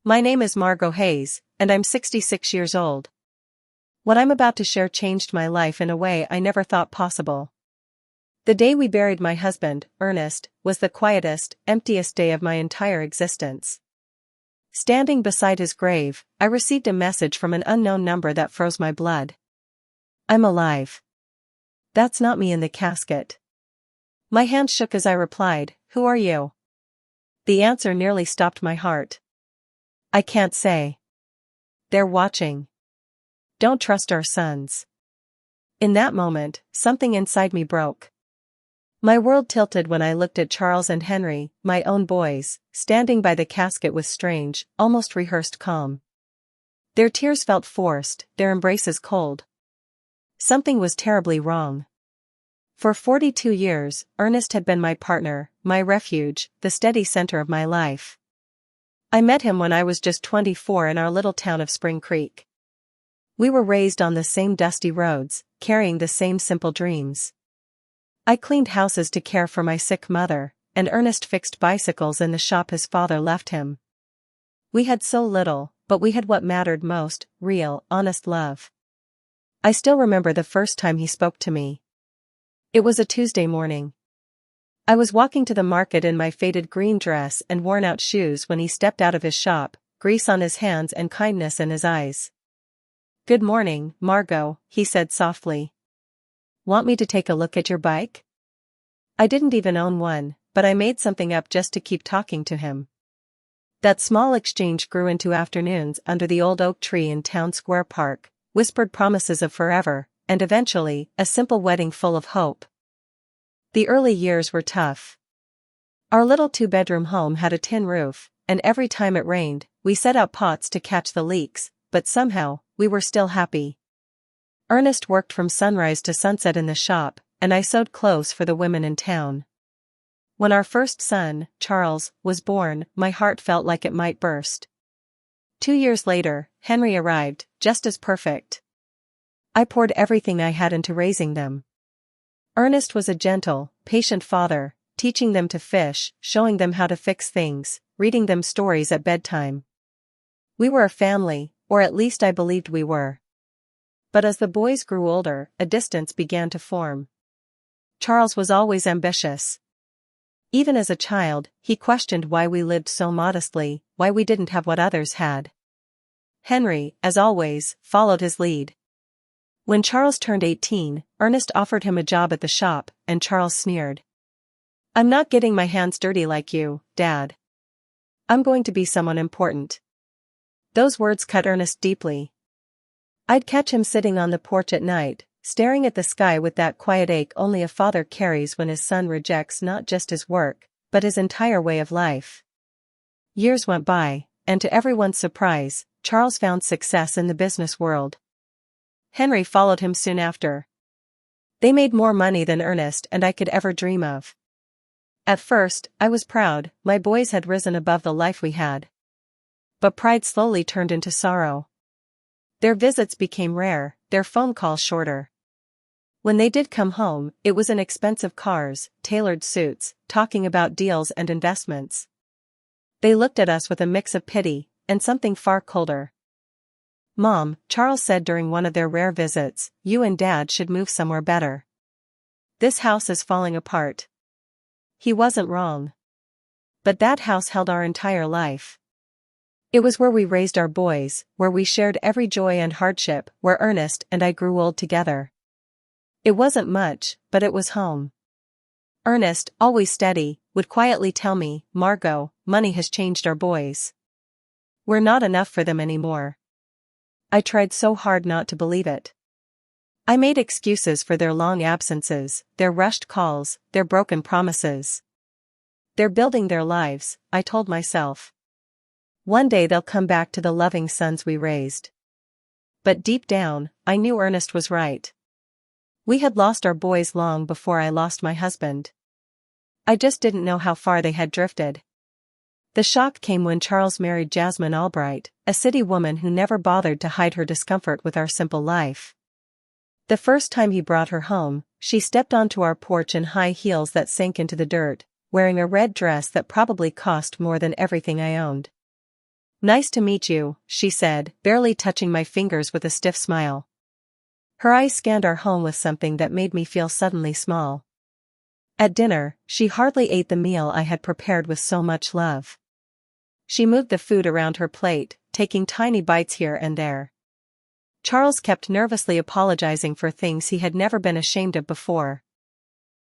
My name is Margot Hayes, and I'm 66 years old. What I'm about to share changed my life in a way I never thought possible. The day we buried my husband, Ernest, was the quietest, emptiest day of my entire existence. Standing beside his grave, I received a message from an unknown number that froze my blood. I'm alive. That's not me in the casket. My hand shook as I replied, "Who are you?" The answer nearly stopped my heart. I can't say. They're watching. Don't trust our sons. In that moment, something inside me broke. My world tilted when I looked at Charles and Henry, my own boys, standing by the casket with strange, almost rehearsed calm. Their tears felt forced, their embraces cold. Something was terribly wrong. For 42 years, Ernest had been my partner, my refuge, the steady center of my life. I met him when I was just 24 in our little town of Spring Creek. We were raised on the same dusty roads, carrying the same simple dreams. I cleaned houses to care for my sick mother, and Ernest fixed bicycles in the shop his father left him. We had so little, but we had what mattered most: real, honest love. I still remember the first time he spoke to me. It was a Tuesday morning. I was walking to the market in my faded green dress and worn-out shoes when he stepped out of his shop, grease on his hands and kindness in his eyes. "Good morning, Margot," he said softly. "Want me to take a look at your bike?" I didn't even own one, but I made something up just to keep talking to him. That small exchange grew into afternoons under the old oak tree in Town Square Park, whispered promises of forever, and eventually, a simple wedding full of hope. The early years were tough. Our little two-bedroom home had a tin roof, and every time it rained, we set out pots to catch the leaks, but somehow, we were still happy. Ernest worked from sunrise to sunset in the shop, and I sewed clothes for the women in town. When our first son, Charles, was born, my heart felt like it might burst. 2 years later, Henry arrived, just as perfect. I poured everything I had into raising them. Ernest was a gentle, patient father, teaching them to fish, showing them how to fix things, reading them stories at bedtime. We were a family, or at least I believed we were. But as the boys grew older, a distance began to form. Charles was always ambitious. Even as a child, he questioned why we lived so modestly, why we didn't have what others had. Henry, as always, followed his lead. When Charles turned 18, Ernest offered him a job at the shop, and Charles sneered. "I'm not getting my hands dirty like you, Dad. I'm going to be someone important." Those words cut Ernest deeply. I'd catch him sitting on the porch at night, staring at the sky with that quiet ache only a father carries when his son rejects not just his work, but his entire way of life. Years went by, and to everyone's surprise, Charles found success in the business world. Henry followed him soon after. They made more money than Ernest and I could ever dream of. At first, I was proud, my boys had risen above the life we had. But pride slowly turned into sorrow. Their visits became rare, their phone calls shorter. When they did come home, it was in expensive cars, tailored suits, talking about deals and investments. They looked at us with a mix of pity, and something far colder. "Mom," Charles said during one of their rare visits, "you and Dad should move somewhere better. This house is falling apart." He wasn't wrong. But that house held our entire life. It was where we raised our boys, where we shared every joy and hardship, where Ernest and I grew old together. It wasn't much, but it was home. Ernest, always steady, would quietly tell me, "Margot, money has changed our boys. We're not enough for them anymore." I tried so hard not to believe it. I made excuses for their long absences, their rushed calls, their broken promises. "They're building their lives," I told myself. "One day they'll come back to the loving sons we raised." But deep down, I knew Ernest was right. We had lost our boys long before I lost my husband. I just didn't know how far they had drifted. The shock came when Charles married Jasmine Albright, a city woman who never bothered to hide her discomfort with our simple life. The first time he brought her home, she stepped onto our porch in high heels that sank into the dirt, wearing a red dress that probably cost more than everything I owned. Nice to meet you, she said, barely touching my fingers with a stiff smile. Her eyes scanned our home with something that made me feel suddenly small. At dinner, she hardly ate the meal I had prepared with so much love. She moved the food around her plate, taking tiny bites here and there. Charles kept nervously apologizing for things he had never been ashamed of before.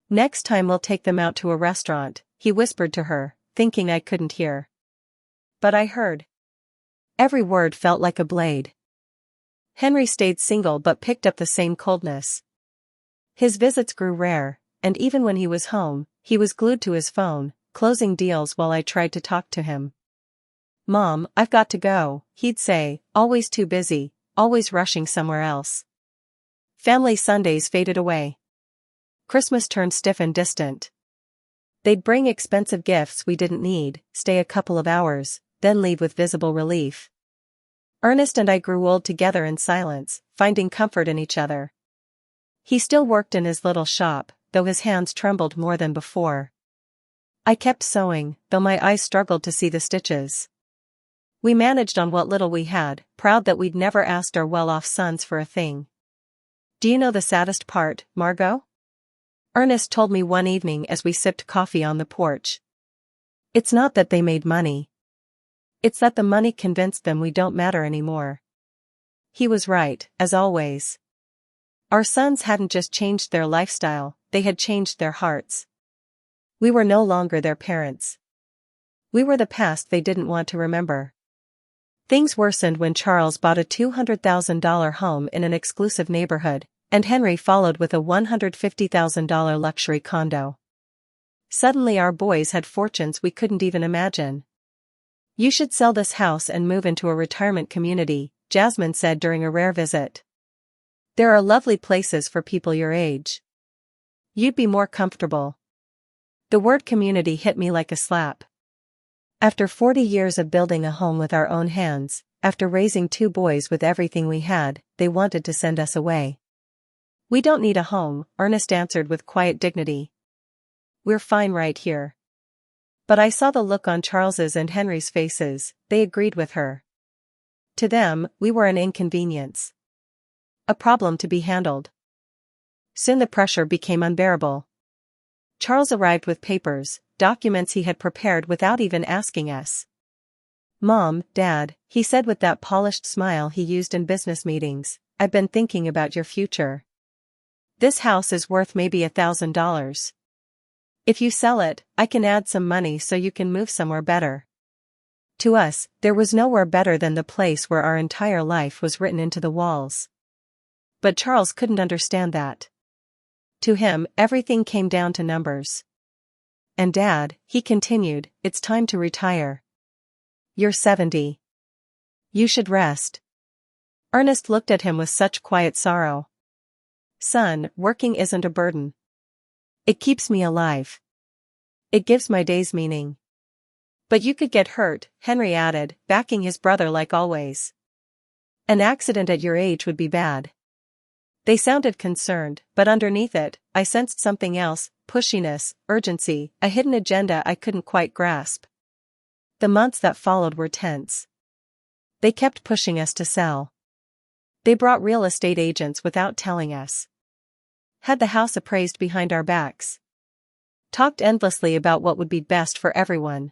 Next time we'll take them out to a restaurant, he whispered to her, thinking I couldn't hear. But I heard. Every word felt like a blade. Henry stayed single but picked up the same coldness. His visits grew rare, and even when he was home, he was glued to his phone, closing deals while I tried to talk to him. "Mom, I've got to go," he'd say, always too busy, always rushing somewhere else. Family Sundays faded away. Christmas turned stiff and distant. They'd bring expensive gifts we didn't need, stay a couple of hours, then leave with visible relief. Ernest and I grew old together in silence, finding comfort in each other. He still worked in his little shop, though his hands trembled more than before. I kept sewing, though my eyes struggled to see the stitches. We managed on what little we had, proud that we'd never asked our well-off sons for a thing. "Do you know the saddest part, Margot?" Ernest told me one evening as we sipped coffee on the porch. "It's not that they made money. It's that the money convinced them we don't matter anymore." He was right, as always. Our sons hadn't just changed their lifestyle, they had changed their hearts. We were no longer their parents. We were the past they didn't want to remember. Things worsened when Charles bought a $200,000 home in an exclusive neighborhood, and Henry followed with a $150,000 luxury condo. Suddenly our boys had fortunes we couldn't even imagine. "You should sell this house and move into a retirement community," Jasmine said during a rare visit. "There are lovely places for people your age. You'd be more comfortable." The word community hit me like a slap. After 40 years of building a home with our own hands, after raising 2 boys with everything we had, they wanted to send us away. "We don't need a home," Ernest answered with quiet dignity. "We're fine right here." But I saw the look on Charles's and Henry's faces, they agreed with her. To them, we were an inconvenience. A problem to be handled. Soon the pressure became unbearable. Charles arrived with papers, documents he had prepared without even asking us. "Mom, Dad," he said with that polished smile he used in business meetings, "I've been thinking about your future. This house is worth maybe $1,000. If you sell it, I can add some money so you can move somewhere better." To us, there was nowhere better than the place where our entire life was written into the walls. But Charles couldn't understand that. To him, everything came down to numbers. "And Dad," he continued, "it's time to retire. You're 70. You should rest." Ernest looked at him with such quiet sorrow. "Son, working isn't a burden. It keeps me alive. It gives my days meaning." "But you could get hurt," Henry added, backing his brother like always. "An accident at your age would be bad." They sounded concerned, but underneath it, I sensed something else, pushiness, urgency, a hidden agenda I couldn't quite grasp. The months that followed were tense. They kept pushing us to sell. They brought real estate agents without telling us. Had the house appraised behind our backs. Talked endlessly about what would be best for everyone.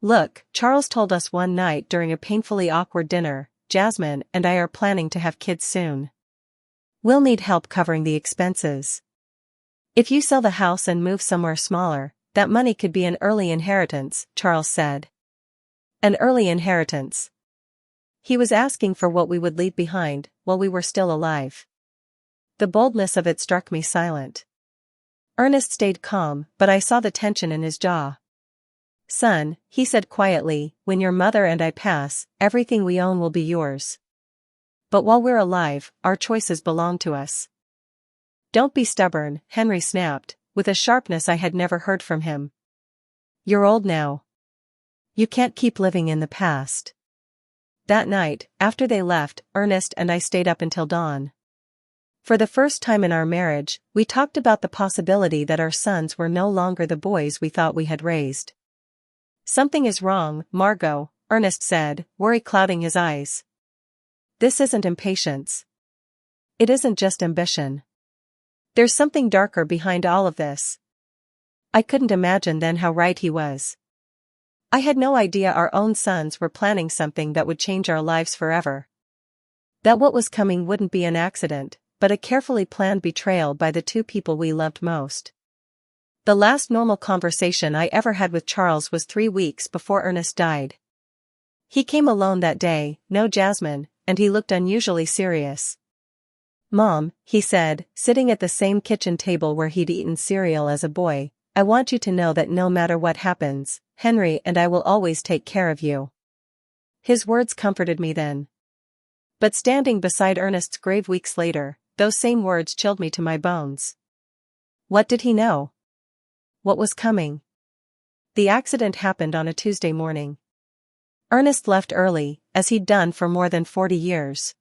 "Look," Charles told us one night during a painfully awkward dinner, "Jasmine and I are planning to have kids soon. We'll need help covering the expenses. If you sell the house and move somewhere smaller, that money could be an early inheritance," Charles said. An early inheritance. He was asking for what we would leave behind, while we were still alive. The boldness of it struck me silent. Ernest stayed calm, but I saw the tension in his jaw. "Son," he said quietly, "when your mother and I pass, everything we own will be yours. But while we're alive, our choices belong to us." "Don't be stubborn," Henry snapped, with a sharpness I had never heard from him. "You're old now. You can't keep living in the past." That night, after they left, Ernest and I stayed up until dawn. For the first time in our marriage, we talked about the possibility that our sons were no longer the boys we thought we had raised. "Something is wrong, Margot," Ernest said, worry clouding his eyes. This isn't impatience. It isn't just ambition. There's something darker behind all of this. I couldn't imagine then how right he was. I had no idea our own sons were planning something that would change our lives forever. That what was coming wouldn't be an accident, but a carefully planned betrayal by the two people we loved most. The last normal conversation I ever had with Charles was 3 weeks before Ernest died. He came alone that day, no Jasmine, and he looked unusually serious. Mom, he said, sitting at the same kitchen table where he'd eaten cereal as a boy, I want you to know that no matter what happens, Henry and I will always take care of you. His words comforted me then. But standing beside Ernest's grave weeks later, those same words chilled me to my bones. What did he know? What was coming? The accident happened on a Tuesday morning. Ernest left early, as he'd done for more than 40 years.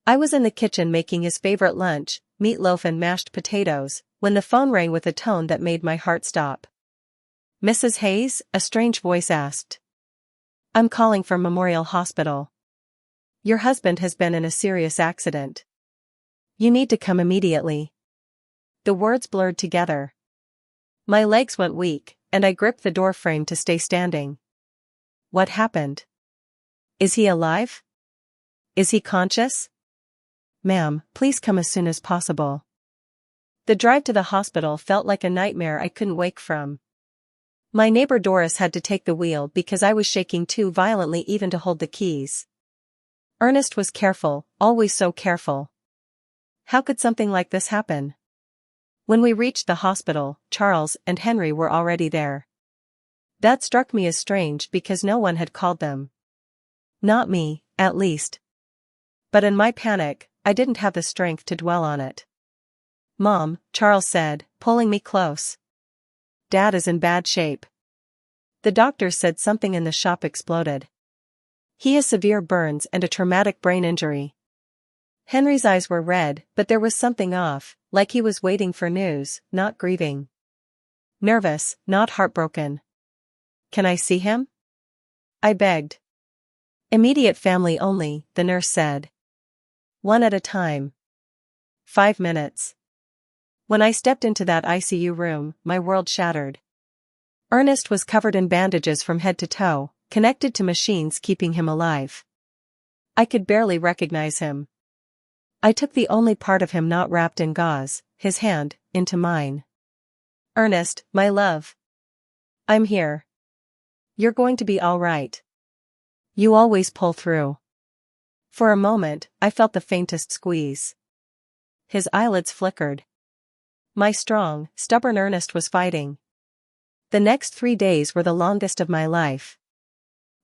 I was in the kitchen making his favorite lunch, meatloaf and mashed potatoes, when the phone rang with a tone that made my heart stop. Mrs. Hayes, a strange voice asked. I'm calling from Memorial Hospital. Your husband has been in a serious accident. You need to come immediately. The words blurred together. My legs went weak, and I gripped the door frame to stay standing. What happened? Is he alive? Is he conscious? Ma'am, please come as soon as possible. The drive to the hospital felt like a nightmare I couldn't wake from. My neighbor Doris had to take the wheel because I was shaking too violently even to hold the keys. Ernest was careful, always so careful. How could something like this happen? When we reached the hospital, Charles and Henry were already there. That struck me as strange because no one had called them. Not me, at least. But in my panic, I didn't have the strength to dwell on it. Mom, Charles said, pulling me close. Dad is in bad shape. The doctor said something in the shop exploded. He has severe burns and a traumatic brain injury. Henry's eyes were red, but there was something off, like he was waiting for news, not grieving. Nervous, not heartbroken. Can I see him? I begged. Immediate family only, the nurse said. One at a time. 5 minutes. When I stepped into that ICU room, my world shattered. Ernest was covered in bandages from head to toe, connected to machines keeping him alive. I could barely recognize him. I took the only part of him not wrapped in gauze, his hand, into mine. Ernest, my love. I'm here. You're going to be all right. You always pull through. For a moment, I felt the faintest squeeze. His eyelids flickered. My strong, stubborn Ernest was fighting. The next 3 days were the longest of my life.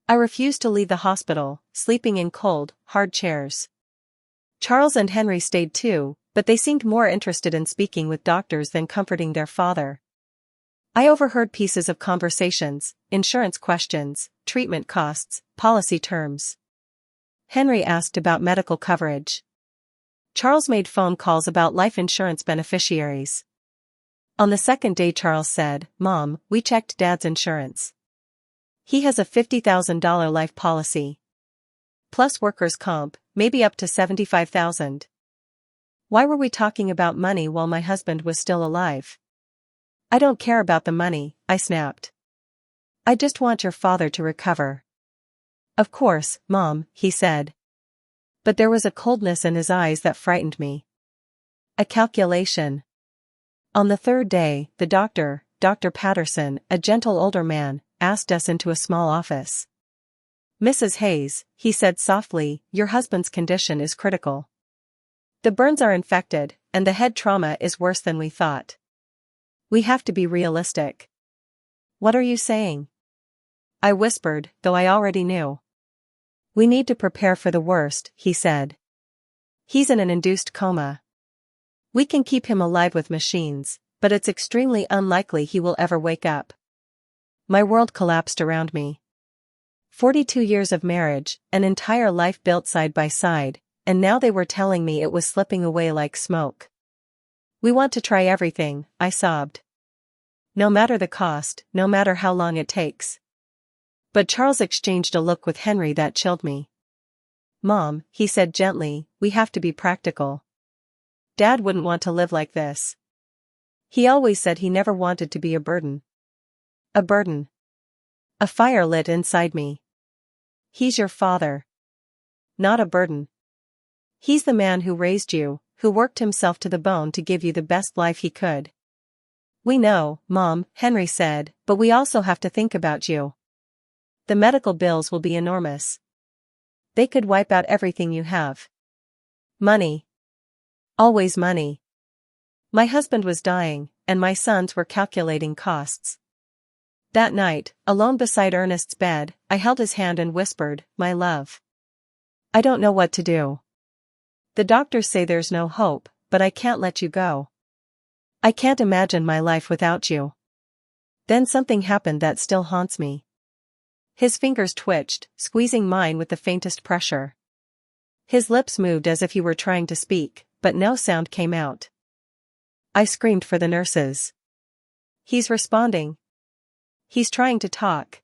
I refused to leave the hospital, sleeping in cold, hard chairs. Charles and Henry stayed too, but they seemed more interested in speaking with doctors than comforting their father. I overheard pieces of conversations, insurance questions, treatment costs, policy terms. Henry asked about medical coverage. Charles made phone calls about life insurance beneficiaries. On the second day Charles said, Mom, we checked Dad's insurance. He has a $50,000 life policy. Plus workers' comp, maybe up to $75,000. Why were we talking about money while my husband was still alive? I don't care about the money, I snapped. I just want your father to recover. Of course, Mom, he said. But there was a coldness in his eyes that frightened me. A calculation. On the third day, the doctor, Dr. Patterson, a gentle older man, asked us into a small office. Mrs. Hayes, he said softly, your husband's condition is critical. The burns are infected, and the head trauma is worse than we thought. We have to be realistic. What are you saying? I whispered, though I already knew. We need to prepare for the worst, he said. He's in an induced coma. We can keep him alive with machines, but it's extremely unlikely he will ever wake up. My world collapsed around me. 42 years of marriage, an entire life built side by side, and now they were telling me it was slipping away like smoke. We want to try everything, I sobbed. No matter the cost, no matter how long it takes. But Charles exchanged a look with Henry that chilled me. "Mom," he said gently, "we have to be practical. Dad wouldn't want to live like this. He always said he never wanted to be a burden." A burden. A fire lit inside me. "He's your father. Not a burden. He's the man who raised you, who worked himself to the bone to give you the best life he could." "We know, Mom," Henry said, "but we also have to think about you. The medical bills will be enormous. They could wipe out everything you have." Money. Always money. My husband was dying, and my sons were calculating costs. That night, alone beside Ernest's bed, I held his hand and whispered, "My love. I don't know what to do. The doctors say there's no hope, but I can't let you go. I can't imagine my life without you." Then something happened that still haunts me. His fingers twitched, squeezing mine with the faintest pressure. His lips moved as if he were trying to speak, but no sound came out. I screamed for the nurses. "He's responding. He's trying to talk."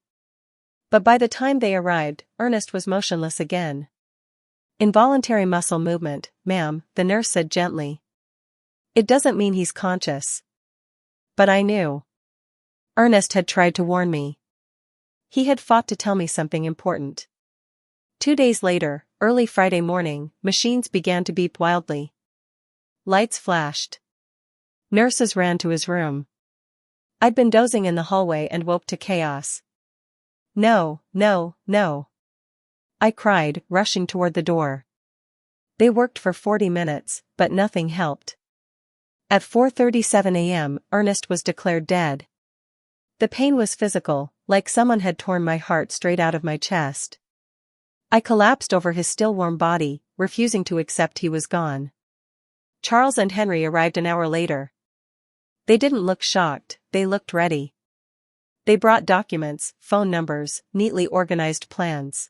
But by the time they arrived, Ernest was motionless again. "Involuntary muscle movement, ma'am," the nurse said gently. "It doesn't mean he's conscious." But I knew. Ernest had tried to warn me. He had fought to tell me something important. 2 days later, early Friday morning, machines began to beep wildly. Lights flashed. Nurses ran to his room. I'd been dozing in the hallway and woke to chaos. "No, no, no," I cried, rushing toward the door. They worked for 40 minutes, but nothing helped. At 4:37 a.m., Ernest was declared dead. The pain was physical, like someone had torn my heart straight out of my chest. I collapsed over his still warm body, refusing to accept he was gone. Charles and Henry arrived an hour later. They didn't look shocked, they looked ready. They brought documents, phone numbers, neatly organized plans.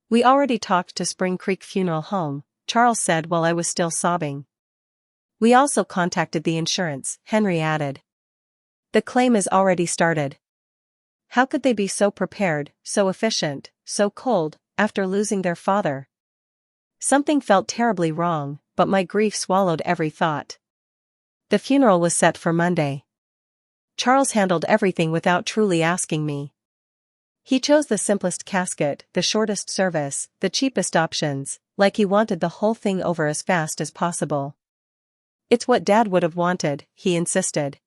"We already talked to Spring Creek Funeral Home," Charles said while I was still sobbing. "We also contacted the insurance," Henry added. "The claim is already started." How could they be so prepared, so efficient, so cold, after losing their father? Something felt terribly wrong, but my grief swallowed every thought. The funeral was set for Monday. Charles handled everything without truly asking me. He chose the simplest casket, the shortest service, the cheapest options, like he wanted the whole thing over as fast as possible. "It's what Dad would have wanted," he insisted.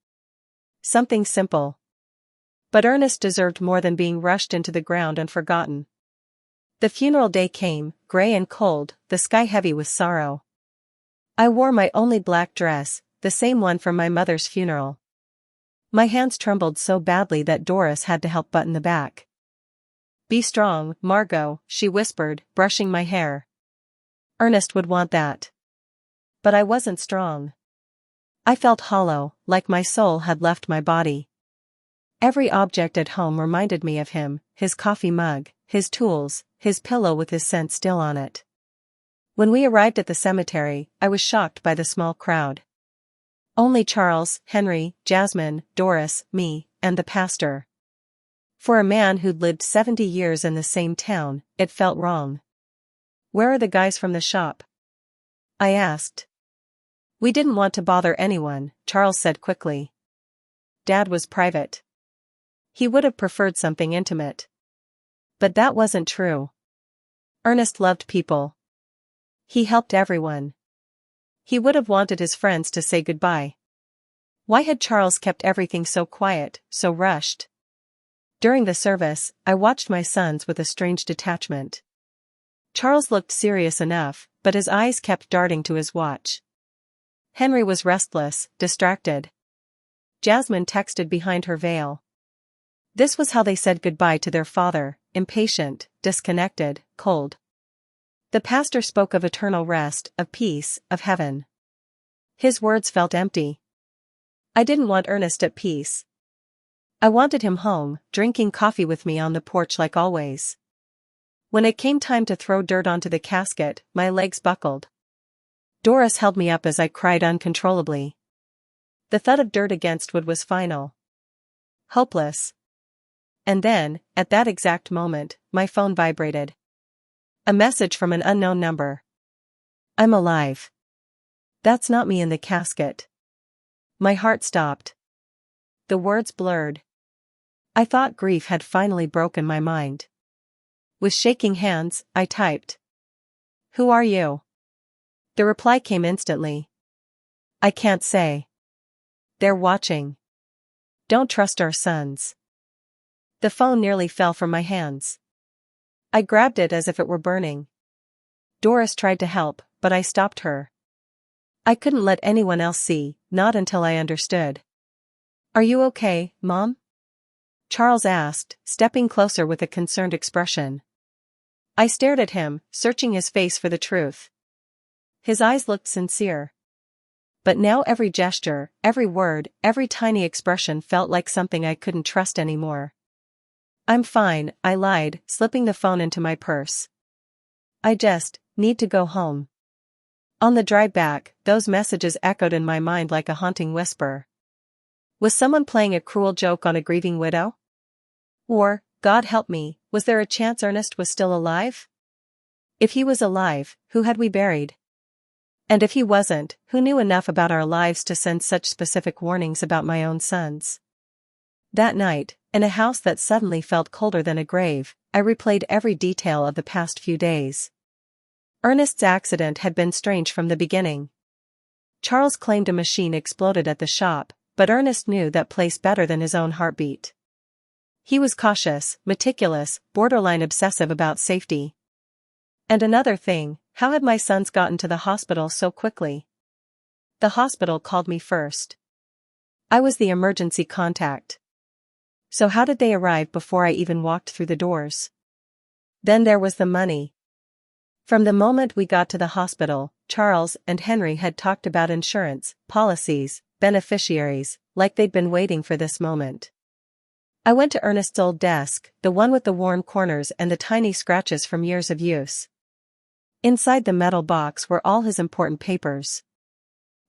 "Something simple." But Ernest deserved more than being rushed into the ground and forgotten. The funeral day came, gray and cold, the sky heavy with sorrow. I wore my only black dress, the same one from my mother's funeral. My hands trembled so badly that Doris had to help button the back. "Be strong, Margot," she whispered, brushing my hair. Ernest would want that. But I wasn't strong. I felt hollow, like my soul had left my body. Every object at home reminded me of him, his coffee mug, his tools, his pillow with his scent still on it. When we arrived at the cemetery, I was shocked by the small crowd. Only Charles, Henry, Jasmine, Doris, me, and the pastor. For a man who'd lived 70 years in the same town, it felt wrong. "Where are the guys from the shop?" I asked. "We didn't want to bother anyone," Charles said quickly. "Dad was private. He would have preferred something intimate." But that wasn't true. Ernest loved people. He helped everyone. He would have wanted his friends to say goodbye. Why had Charles kept everything so quiet, so rushed? During the service, I watched my sons with a strange detachment. Charles looked serious enough, but his eyes kept darting to his watch. Henry was restless, distracted. Jasmine texted behind her veil. This was how they said goodbye to their father, impatient, disconnected, cold. The pastor spoke of eternal rest, of peace, of heaven. His words felt empty. I didn't want Ernest at peace. I wanted him home, drinking coffee with me on the porch like always. When it came time to throw dirt onto the casket, my legs buckled. Doris held me up as I cried uncontrollably. The thud of dirt against wood was final. Hopeless. And then, at that exact moment, my phone vibrated. A message from an unknown number. I'm alive. That's not me in the casket. My heart stopped. The words blurred. I thought grief had finally broken my mind. With shaking hands, I typed. Who are you? The reply came instantly. I can't say. They're watching. Don't trust our sons. The phone nearly fell from my hands. I grabbed it as if it were burning. Doris tried to help, but I stopped her. I couldn't let anyone else see, not until I understood. Are you okay, Mom? Charles asked, stepping closer with a concerned expression. I stared at him, searching his face for the truth. His eyes looked sincere. But now every gesture, every word, every tiny expression felt like something I couldn't trust anymore. I'm fine, I lied, slipping the phone into my purse. I just need to go home. On the drive back, those messages echoed in my mind like a haunting whisper. Was someone playing a cruel joke on a grieving widow? Or, God help me, was there a chance Ernest was still alive? If he was alive, who had we buried? And if he wasn't, who knew enough about our lives to send such specific warnings about my own sons? That night, in a house that suddenly felt colder than a grave, I replayed every detail of the past few days. Ernest's accident had been strange from the beginning. Charles claimed a machine exploded at the shop, but Ernest knew that place better than his own heartbeat. He was cautious, meticulous, borderline obsessive about safety. And another thing, how had my sons gotten to the hospital so quickly? The hospital called me first. I was the emergency contact. So how did they arrive before I even walked through the doors? Then there was the money. From the moment we got to the hospital, Charles and Henry had talked about insurance, policies, beneficiaries, like they'd been waiting for this moment. I went to Ernest's old desk, the one with the worn corners and the tiny scratches from years of use. Inside the metal box were all his important papers.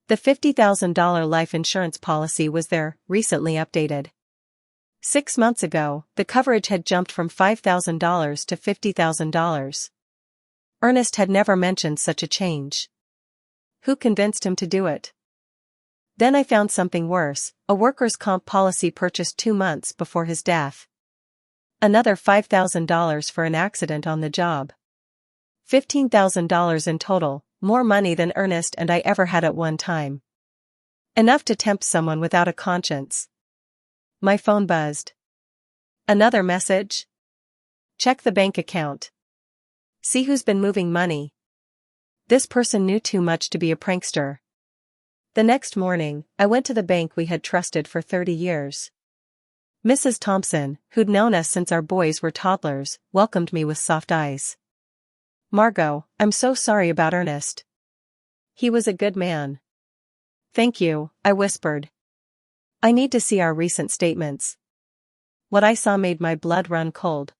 The $50,000 life insurance policy was there, recently updated. 6 months ago, the coverage had jumped from $5,000 to $50,000. Ernest had never mentioned such a change. Who convinced him to do it? Then I found something worse, a workers' comp policy purchased 2 months before his death. Another $5,000 for an accident on the job. $15,000 in total, more money than Ernest and I ever had at one time. Enough to tempt someone without a conscience. My phone buzzed. Another message? Check the bank account. See who's been moving money. This person knew too much to be a prankster. The next morning, I went to the bank we had trusted for 30 years. Mrs. Thompson, who'd known us since our boys were toddlers, welcomed me with soft eyes. Margot, I'm so sorry about Ernest. He was a good man. Thank you, I whispered. I need to see our recent statements. What I saw made my blood run cold.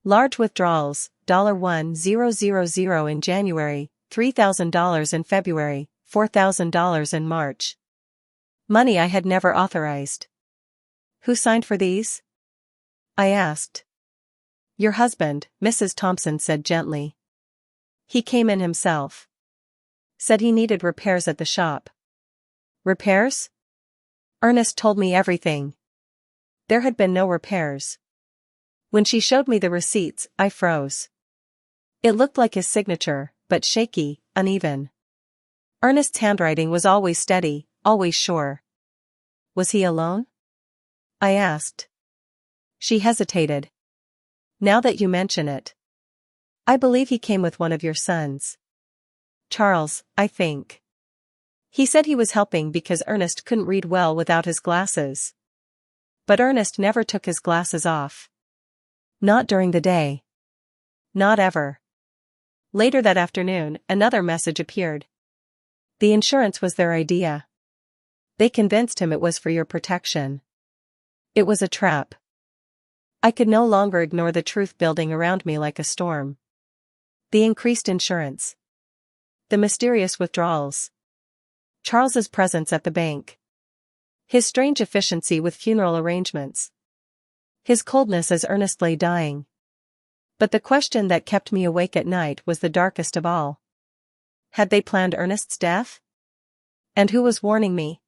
Large withdrawals, $1,000 in January, $3,000 in February, $4,000 in March. Money I had never authorized. Who signed for these? I asked. Your husband, Mrs. Thompson said gently. He came in himself. Said he needed repairs at the shop. Repairs? Ernest told me everything. There had been no repairs. When she showed me the receipts, I froze. It looked like his signature, but shaky, uneven. Ernest's handwriting was always steady, always sure. Was he alone? I asked. She hesitated. Now that you mention it. I believe he came with one of your sons. Charles, I think. He said he was helping because Ernest couldn't read well without his glasses. But Ernest never took his glasses off. Not during the day. Not ever. Later that afternoon, another message appeared. The insurance was their idea. They convinced him it was for your protection. It was a trap. I could no longer ignore the truth building around me like a storm. The increased insurance. The mysterious withdrawals. Charles's presence at the bank. His strange efficiency with funeral arrangements. his coldness as Ernest lay dying. But the question that kept me awake at night was the darkest of all. Had they planned Ernest's death? And who was warning me?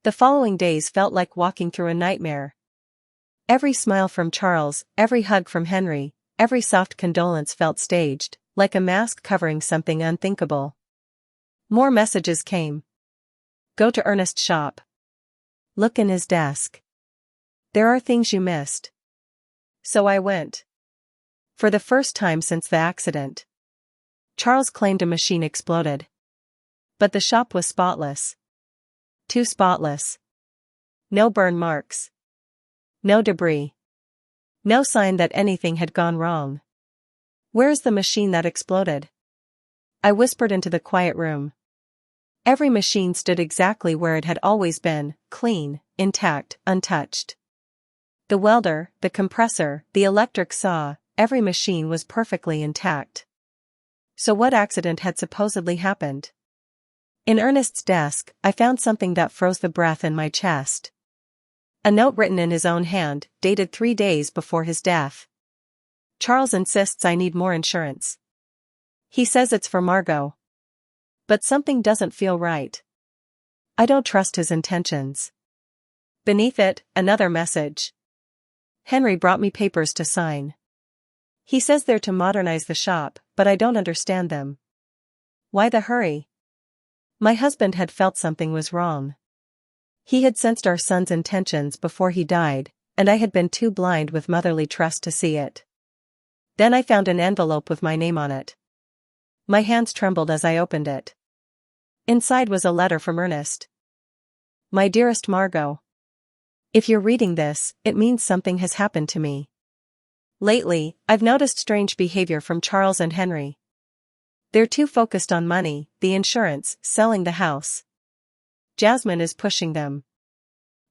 The following days felt like walking through a nightmare. Every smile from Charles, every hug from Henry, every soft condolence felt staged, like a mask covering something unthinkable. More messages came. Go to Ernest's shop. Look in his desk. There are things you missed. So I went. For the first time since the accident. Charles claimed a machine exploded. But the shop was spotless. Too spotless. No burn marks. No debris. No sign that anything had gone wrong. Where's the machine that exploded? I whispered into the quiet room. Every machine stood exactly where it had always been, clean, intact, untouched. The welder, the compressor, the electric saw, every machine was perfectly intact. So what accident had supposedly happened? In Ernest's desk, I found something that froze the breath in my chest. A note written in his own hand, dated 3 days before his death. Charles insists I need more insurance. He says it's for Margot. But something doesn't feel right. I don't trust his intentions. Beneath it, another message. Henry brought me papers to sign. He says they're to modernize the shop, but I don't understand them. Why the hurry? My husband had felt something was wrong. He had sensed our son's intentions before he died, and I had been too blind with motherly trust to see it. Then I found an envelope with my name on it. My hands trembled as I opened it. Inside was a letter from Ernest. My dearest Margot. If you're reading this, it means something has happened to me. Lately, I've noticed strange behavior from Charles and Henry. They're too focused on money, the insurance, selling the house. Jasmine is pushing them.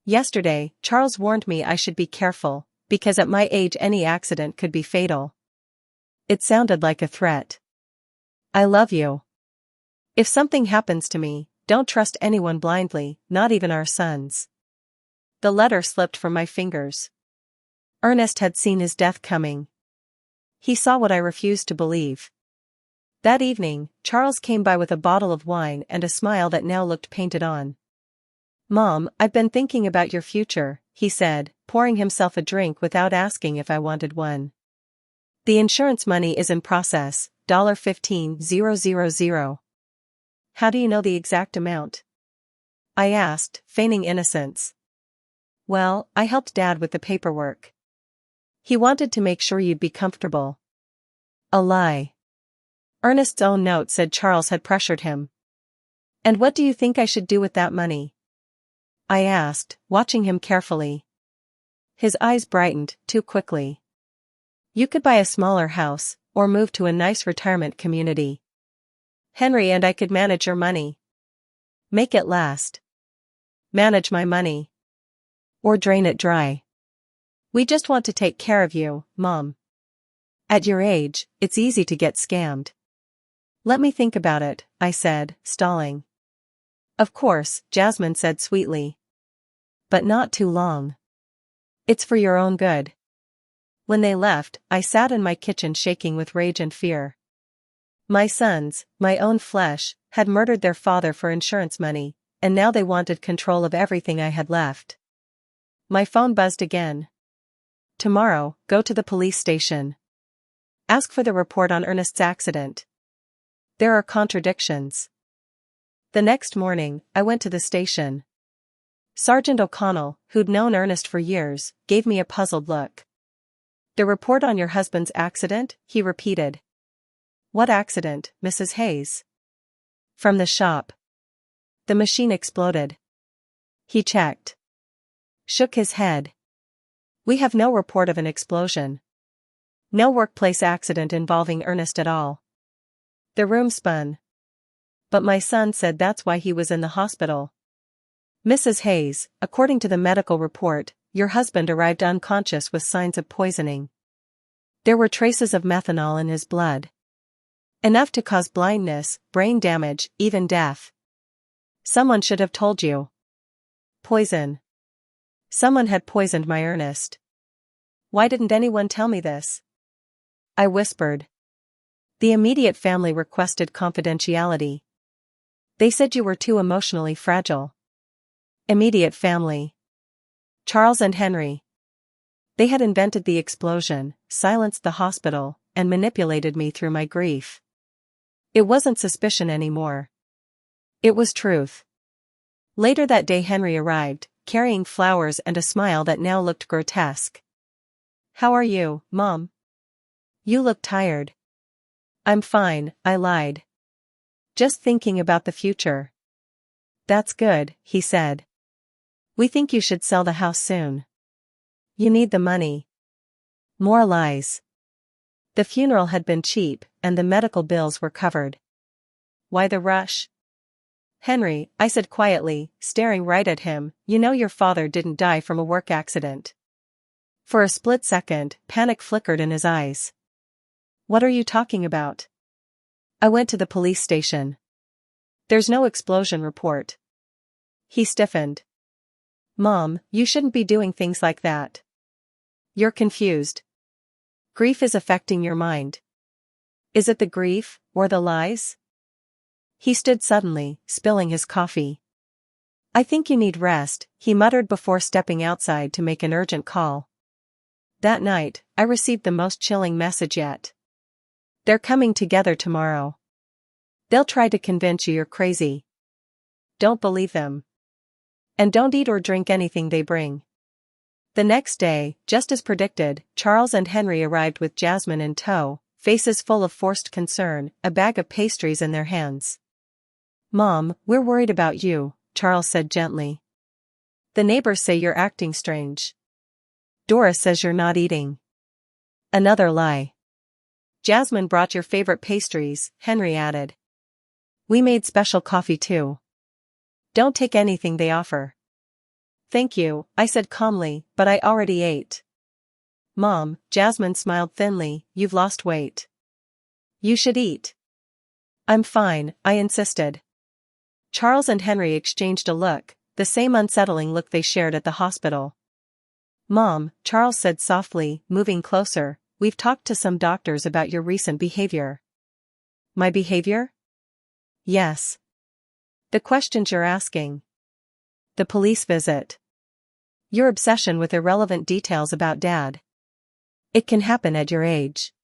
Yesterday, Charles warned me I should be careful, because at my age any accident could be fatal. It sounded like a threat. I love you. If something happens to me, don't trust anyone blindly, not even our sons. The letter slipped from my fingers. Ernest had seen his death coming. He saw what I refused to believe. That evening, Charles came by with a bottle of wine and a smile that now looked painted on. Mom, I've been thinking about your future, he said, pouring himself a drink without asking if I wanted one. The insurance money is in process, $15,000. How do you know the exact amount? I asked, feigning innocence. Well, I helped Dad with the paperwork. He wanted to make sure you'd be comfortable. A lie. Ernest's own note said Charles had pressured him. And what do you think I should do with that money? I asked, watching him carefully. His eyes brightened, too quickly. You could buy a smaller house, or move to a nice retirement community. Henry and I could manage your money. Make it last. Manage my money. Or drain it dry. We just want to take care of you, Mom. At your age, it's easy to get scammed. Let me think about it, I said, stalling. Of course, Jasmine said sweetly. But not too long. It's for your own good. When they left, I sat in my kitchen shaking with rage and fear. My sons, my own flesh, had murdered their father for insurance money, and now they wanted control of everything I had left. My phone buzzed again. Tomorrow, go to the police station. Ask for the report on Ernest's accident. There are contradictions. The next morning, I went to the station. Sergeant O'Connell, who'd known Ernest for years, gave me a puzzled look. The report on your husband's accident, he repeated. What accident, Mrs. Hayes? From the shop. The machine exploded. He checked. Shook his head. We have no report of an explosion. No workplace accident involving Ernest at all. The room spun. But my son said that's why he was in the hospital. Mrs. Hayes, according to the medical report, your husband arrived unconscious with signs of poisoning. There were traces of methanol in his blood. Enough to cause blindness, brain damage, even death. Someone should have told you. Poison. Someone had poisoned my Ernest. Why didn't anyone tell me this? I whispered. The immediate family requested confidentiality. They said you were too emotionally fragile. Immediate family. Charles and Henry. They had invented the explosion, silenced the hospital, and manipulated me through my grief. It wasn't suspicion anymore. It was truth. Later that day Henry arrived, carrying flowers and a smile that now looked grotesque. How are you, Mom? You look tired. I'm fine, I lied. Just thinking about the future. That's good, he said. We think you should sell the house soon. You need the money. More lies. The funeral had been cheap, and the medical bills were covered. Why the rush? Henry, I said quietly, staring right at him, you know your father didn't die from a work accident. For a split second, panic flickered in his eyes. What are you talking about? I went to the police station. There's no explosion report. He stiffened. Mom, you shouldn't be doing things like that. You're confused. Grief is affecting your mind. Is it the grief, or the lies? He stood suddenly, spilling his coffee. I think you need rest, he muttered before stepping outside to make an urgent call. That night, I received the most chilling message yet. They're coming together tomorrow. They'll try to convince you you're crazy. Don't believe them. And don't eat or drink anything they bring. The next day, just as predicted, Charles and Henry arrived with Jasmine in tow, faces full of forced concern, a bag of pastries in their hands. Mom, we're worried about you, Charles said gently. The neighbors say you're acting strange. Doris says you're not eating. Another lie. Jasmine brought your favorite pastries, Henry added. We made special coffee too. Don't take anything they offer. Thank you, I said calmly, but I already ate. Mom, Jasmine smiled thinly, you've lost weight. You should eat. I'm fine, I insisted. Charles and Henry exchanged a look, the same unsettling look they shared at the hospital. Mom, Charles said softly, moving closer, we've talked to some doctors about your recent behavior. My behavior? Yes. The questions you're asking. The police visit. Your obsession with irrelevant details about Dad. It can happen at your age.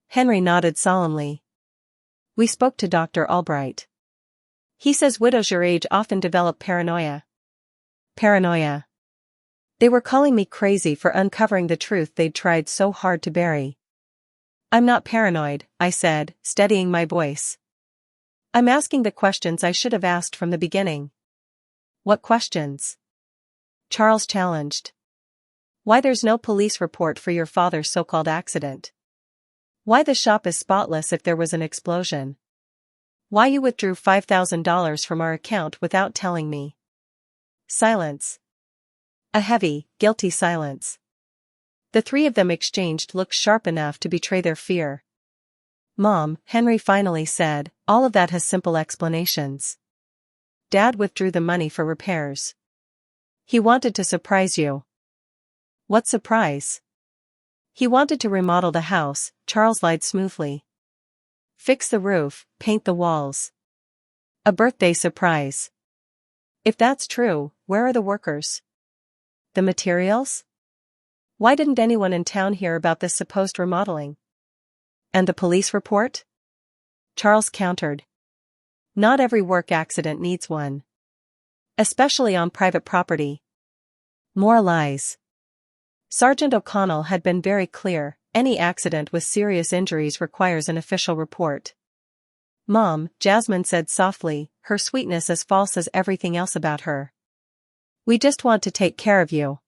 Henry nodded solemnly. We spoke to Dr. Albright. He says widows your age often develop paranoia. Paranoia. They were calling me crazy for uncovering the truth they'd tried so hard to bury. I'm not paranoid, I said, steadying my voice. I'm asking the questions I should have asked from the beginning. What questions? Charles challenged. Why there's no police report for your father's so-called accident? Why the shop is spotless if there was an explosion? Why you withdrew $5,000 from our account without telling me? Silence. A heavy, guilty silence. The three of them exchanged looks sharp enough to betray their fear. Mom, Henry finally said, all of that has simple explanations. Dad withdrew the money for repairs. He wanted to surprise you. What surprise? He wanted to remodel the house, Charles lied smoothly. Fix the roof, paint the walls. A birthday surprise. If that's true, where are the workers? The materials? Why didn't anyone in town hear about this supposed remodeling? And the police report? Charles countered. Not every work accident needs one. Especially on private property. More lies. Sergeant O'Connell had been very clear, any accident with serious injuries requires an official report. Mom, Jasmine said softly, her sweetness as false as everything else about her. We just want to take care of you.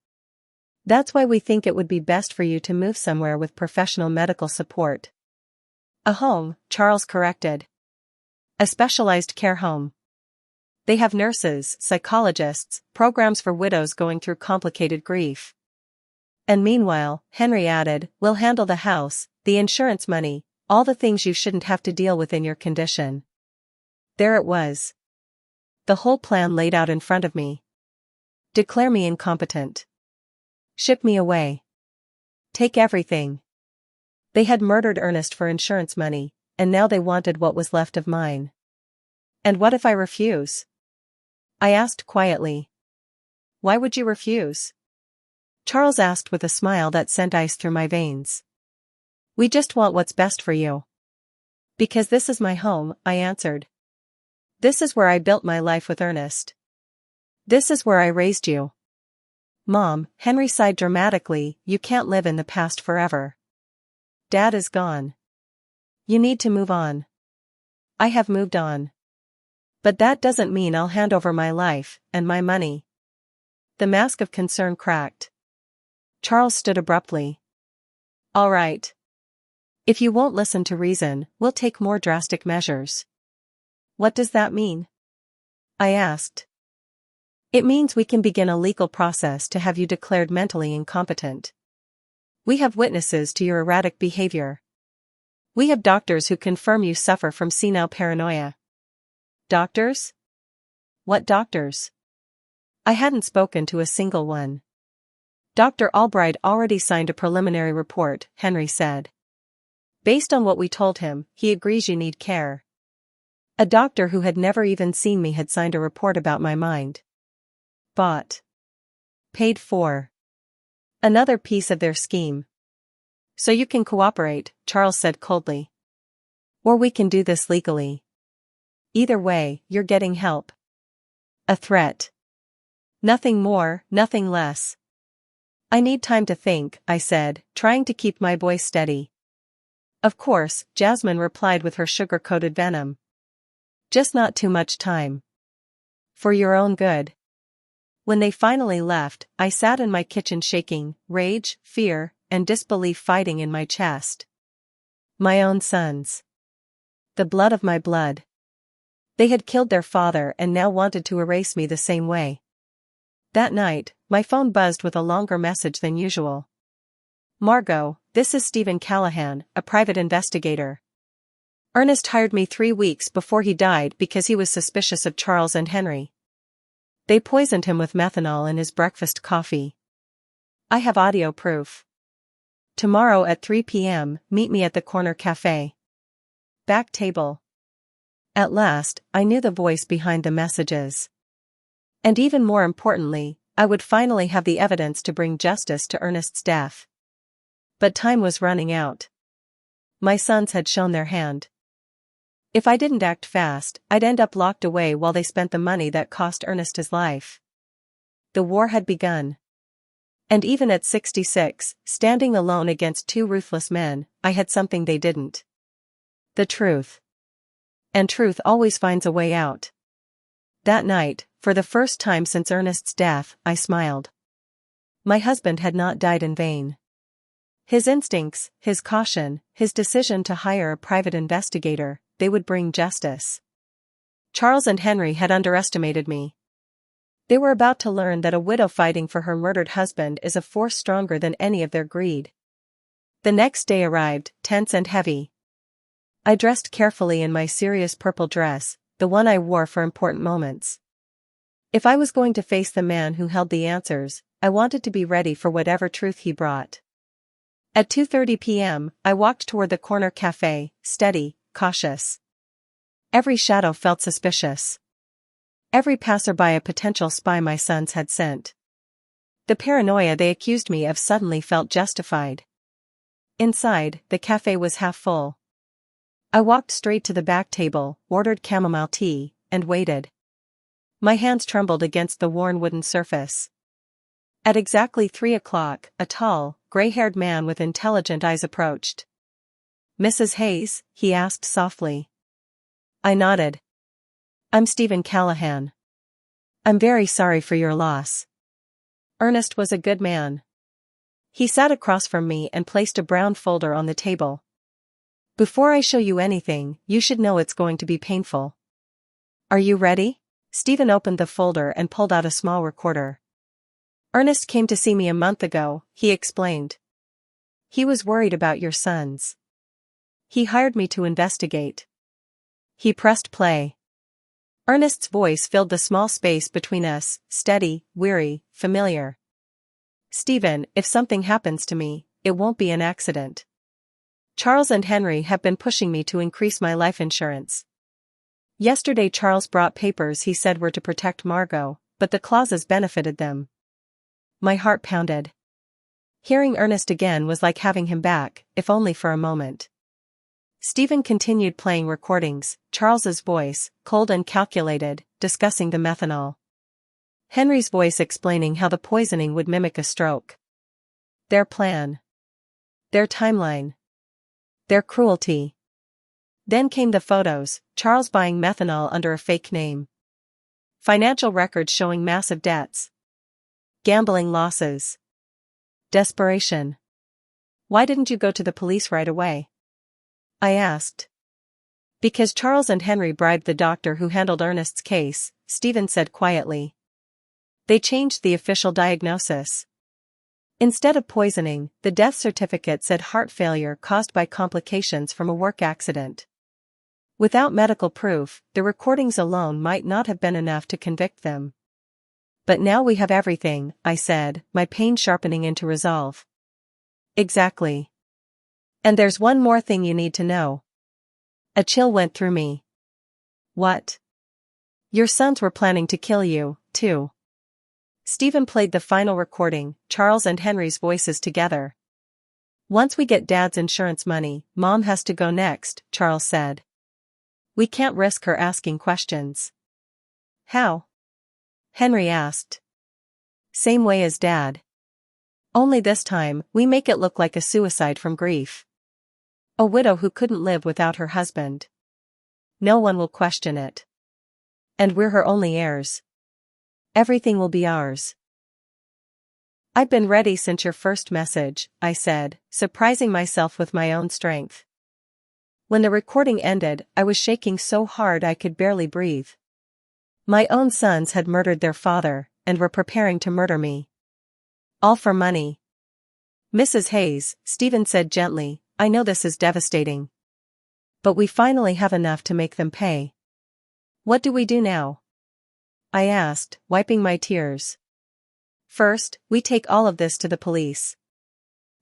That's why we think it would be best for you to move somewhere with professional medical support. A home, Charles corrected. A specialized care home. They have nurses, psychologists, programs for widows going through complicated grief. And meanwhile, Henry added, we'll handle the house, the insurance money, all the things you shouldn't have to deal with in your condition. There it was. The whole plan laid out in front of me. Declare me incompetent. Ship me away. Take everything. They had murdered Ernest for insurance money, and now they wanted what was left of mine. And what if I refuse? I asked quietly. Why would you refuse? Charles asked with a smile that sent ice through my veins. We just want what's best for you. Because this is my home, I answered. This is where I built my life with Ernest. This is where I raised you. Mom, Henry sighed dramatically, you can't live in the past forever. Dad is gone. You need to move on. I have moved on. But that doesn't mean I'll hand over my life, and my money. The mask of concern cracked. Charles stood abruptly. All right. If you won't listen to reason, we'll take more drastic measures. What does that mean? I asked. It means we can begin a legal process to have you declared mentally incompetent. We have witnesses to your erratic behavior. We have doctors who confirm you suffer from senile paranoia. Doctors? What doctors? I hadn't spoken to a single one. Dr. Albright already signed a preliminary report, Henry said. Based on what we told him, he agrees you need care. A doctor who had never even seen me had signed a report about my mind. Bought. Paid for. Another piece of their scheme. So you can cooperate, Charles said coldly. Or we can do this legally. Either way, you're getting help. A threat. Nothing more, nothing less. I need time to think, I said, trying to keep my voice steady. Of course, Jasmine replied with her sugar-coated venom. Just not too much time. For your own good. When they finally left, I sat in my kitchen shaking, rage, fear, and disbelief fighting in my chest. My own sons. The blood of my blood. They had killed their father and now wanted to erase me the same way. That night, my phone buzzed with a longer message than usual. Margot, this is Stephen Callahan, a private investigator. Ernest hired me 3 weeks before he died because he was suspicious of Charles and Henry. They poisoned him with methanol in his breakfast coffee. I have audio proof. Tomorrow at 3 p.m., meet me at the corner cafe. Back table. At last, I knew the voice behind the messages. And even more importantly, I would finally have the evidence to bring justice to Ernest's death. But time was running out. My sons had shown their hand. If I didn't act fast, I'd end up locked away while they spent the money that cost Ernest his life. The war had begun. And even at 66, standing alone against 2 ruthless men, I had something they didn't. The truth. And truth always finds a way out. That night, for the first time since Ernest's death, I smiled. My husband had not died in vain. His instincts, his caution, his decision to hire a private investigator, they would bring justice. Charles and Henry had underestimated me. They were about to learn that a widow fighting for her murdered husband is a force stronger than any of their greed. The next day arrived, tense and heavy. I dressed carefully in my serious purple dress, the one I wore for important moments. If I was going to face the man who held the answers, I wanted to be ready for whatever truth he brought. At 2:30 p.m., I walked toward the corner cafe, steady, cautious. Every shadow felt suspicious. Every passerby a potential spy my sons had sent. The paranoia they accused me of suddenly felt justified. Inside, the cafe was half full. I walked straight to the back table, ordered chamomile tea, and waited. My hands trembled against the worn wooden surface. At exactly 3 o'clock, a tall, gray-haired man with intelligent eyes approached. Mrs. Hayes, he asked softly. I nodded. I'm Stephen Callahan. I'm very sorry for your loss. Ernest was a good man. He sat across from me and placed a brown folder on the table. Before I show you anything, you should know it's going to be painful. Are you ready? Stephen opened the folder and pulled out a small recorder. Ernest came to see me a month ago, he explained. He was worried about your sons. He hired me to investigate. He pressed play. Ernest's voice filled the small space between us, steady, weary, familiar. Stephen, if something happens to me, it won't be an accident. Charles and Henry have been pushing me to increase my life insurance. Yesterday Charles brought papers he said were to protect Margot, but the clauses benefited them. My heart pounded. Hearing Ernest again was like having him back, if only for a moment. Stephen continued playing recordings, Charles's voice, cold and calculated, discussing the methanol. Henry's voice explaining how the poisoning would mimic a stroke. Their plan. Their timeline. Their cruelty. Then came the photos, Charles buying methanol under a fake name. Financial records showing massive debts. Gambling losses. Desperation. Why didn't you go to the police right away? I asked. Because Charles and Henry bribed the doctor who handled Ernest's case, Stephen said quietly. They changed the official diagnosis. Instead of poisoning, the death certificate said heart failure caused by complications from a work accident. Without medical proof, the recordings alone might not have been enough to convict them. But now we have everything, I said, my pain sharpening into resolve. Exactly. And there's one more thing you need to know. A chill went through me. What? Your sons were planning to kill you, too. Stephen played the final recording, Charles and Henry's voices together. Once we get Dad's insurance money, Mom has to go next, Charles said. We can't risk her asking questions. How? Henry asked. Same way as Dad. Only this time, we make it look like a suicide from grief. A widow who couldn't live without her husband. No one will question it. And we're her only heirs. Everything will be ours. I've been ready since your first message, I said, surprising myself with my own strength. When the recording ended, I was shaking so hard I could barely breathe. My own sons had murdered their father, and were preparing to murder me. All for money. Mrs. Hayes, Stephen said gently, I know this is devastating. But we finally have enough to make them pay. What do we do now? I asked, wiping my tears. First, we take all of this to the police.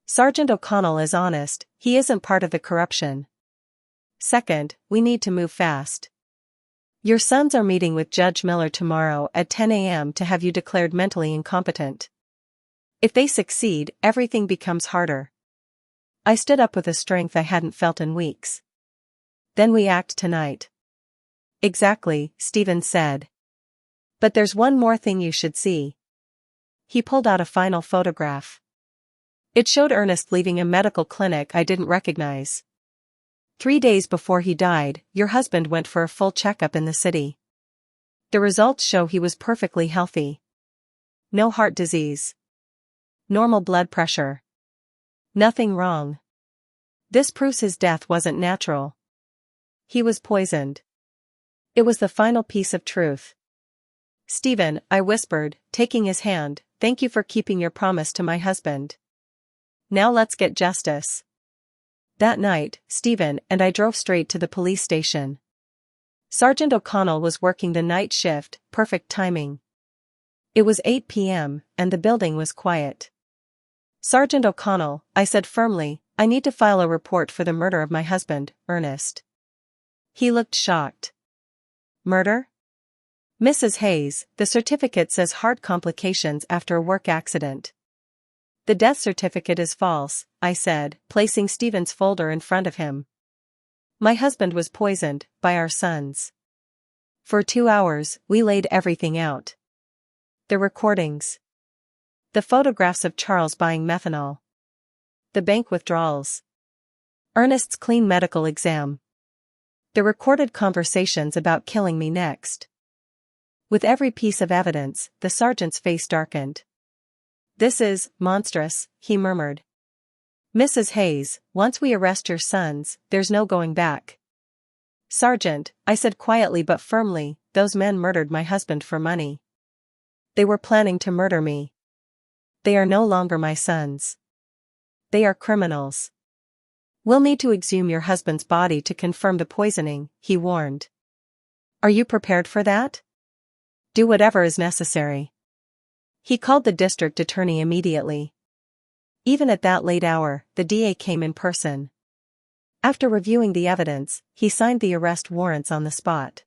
Sergeant O'Connell is honest, he isn't part of the corruption. Second, we need to move fast. Your sons are meeting with Judge Miller tomorrow at 10 a.m. to have you declared mentally incompetent. If they succeed, everything becomes harder. I stood up with a strength I hadn't felt in weeks. Then we act tonight. Exactly, Stephen said. But there's one more thing you should see. He pulled out a final photograph. It showed Ernest leaving a medical clinic I didn't recognize. 3 days before he died, your husband went for a full checkup in the city. The results show he was perfectly healthy. No heart disease. Normal blood pressure. Nothing wrong. This proves his death wasn't natural. He was poisoned. It was the final piece of truth. Stephen, I whispered, taking his hand, thank you for keeping your promise to my husband. Now let's get justice. That night, Stephen and I drove straight to the police station. Sergeant O'Connell was working the night shift, perfect timing. It was 8 p.m., and the building was quiet. Sergeant O'Connell, I said firmly, I need to file a report for the murder of my husband, Ernest. He looked shocked. Murder? Mrs. Hayes, the certificate says heart complications after a work accident. The death certificate is false, I said, placing Stephen's folder in front of him. My husband was poisoned, by our sons. For 2 hours, we laid everything out. The recordings. The photographs of Charles buying methanol. The bank withdrawals. Ernest's clean medical exam. The recorded conversations about killing me next. With every piece of evidence, the sergeant's face darkened. This is monstrous, he murmured. Mrs. Hayes, once we arrest your sons, there's no going back. Sergeant, I said quietly but firmly, those men murdered my husband for money. They were planning to murder me. They are no longer my sons. They are criminals. We'll need to exhume your husband's body to confirm the poisoning, he warned. Are you prepared for that? Do whatever is necessary. He called the district attorney immediately. Even at that late hour, the DA came in person. After reviewing the evidence, he signed the arrest warrants on the spot.